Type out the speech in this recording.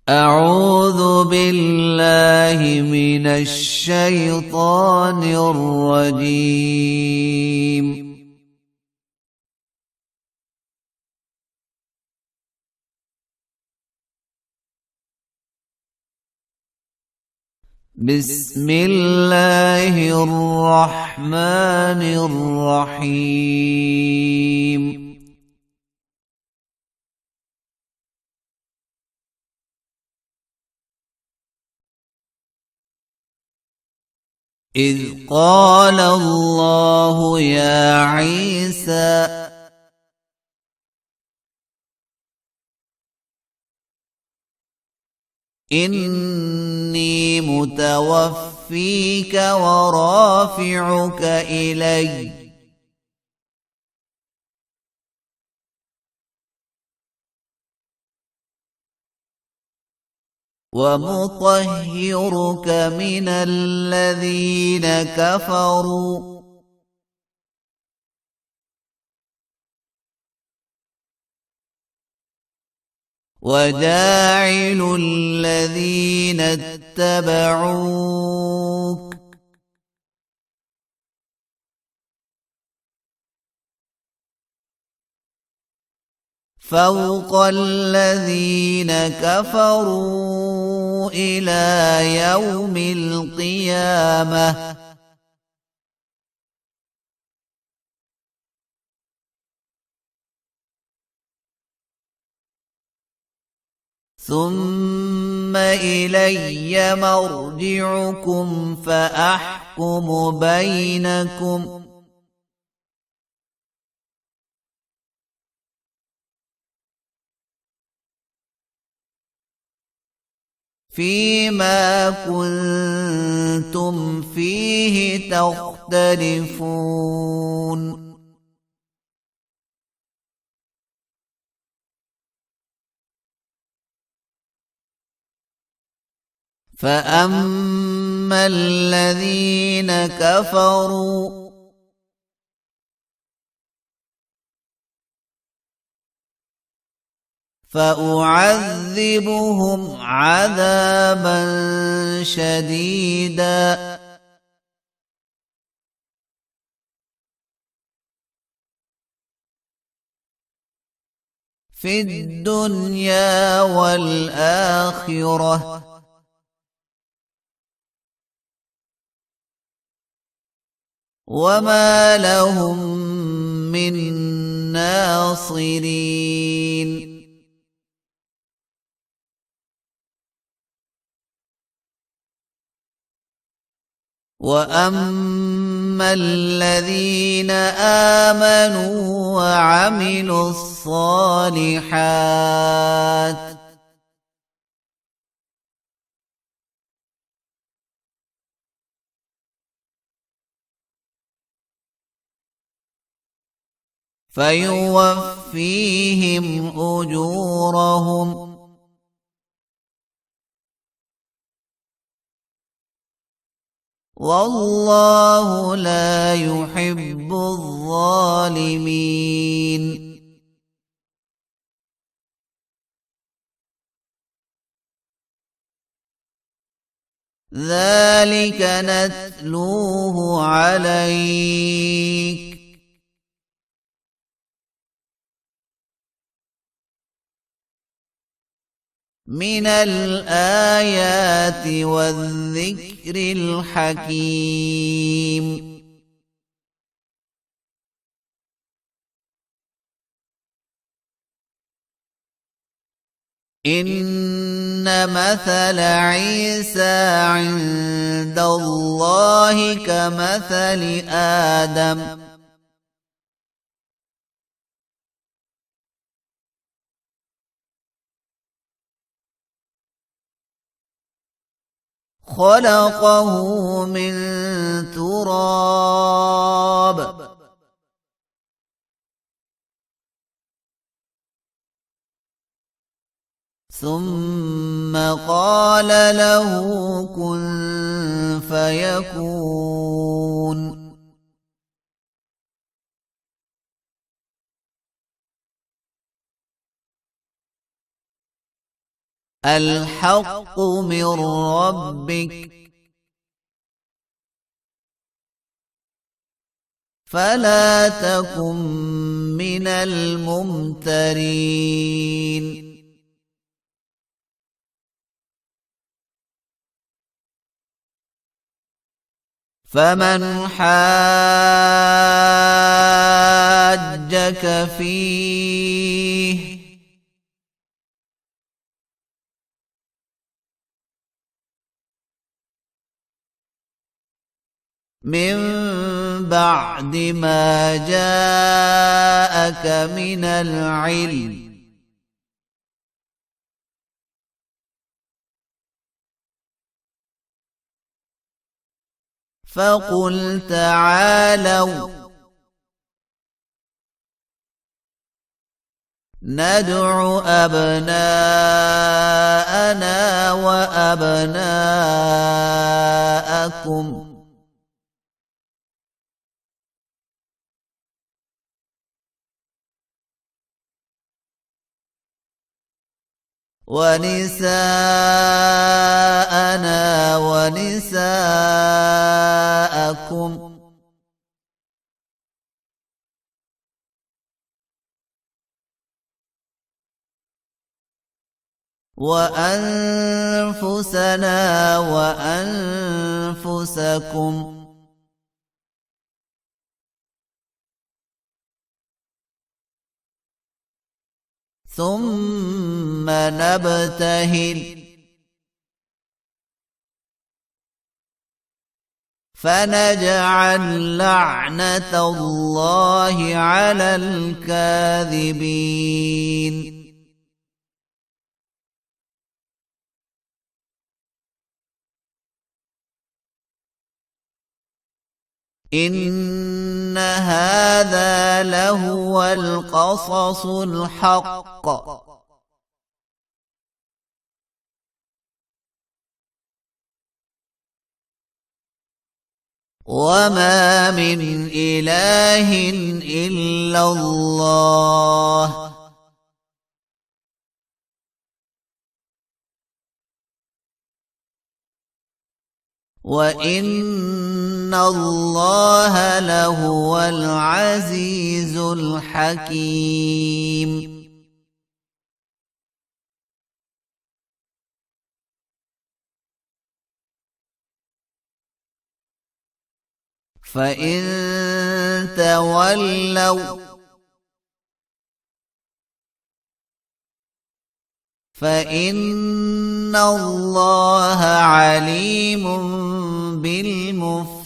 أعوذ بالله من الشيطان الرجيم. بسم الله الرحمن الرحيم. إذ قال الله يا عيسى إني متوفيك ورافعك إلي ومطهرك من الذين كفروا وجاعل الذين اتبعوك فوق الذين كفروا إلى يوم القيامة ثم إلي مرجعكم فأحكم بينكم فيما كنتم فيه تختلفون فأما الذين كفروا فأعذبهم عذابا شديدا في الدنيا والآخرة وما لهم من ناصرين وأما الذين آمنوا وعملوا الصالحات فيوفيهم أجورهم والله لا يحب الظالمين. ذلك نتلوه عليك من الآيات والذكر الحكيم. إن مثل عيسى عند الله كمثل آدم خلقه من تراب ثم قال له كن فيكون الحق من ربك فلا تكن من الممترين فمن حاجك فيه من بعد ما جاءك من العلم فقل تعالوا ندع أبناءنا وأبناءكم ونساءنا ونساءكم وأنفسنا وأنفسكم ثم نبتهل فنجعل لعنة الله على الكاذبين إن هذا لهو القصص الحق وما من إله إلا الله وإن الله لهو العزيز الحكيم فإن تولوا فإن الله عليم بالمفسدين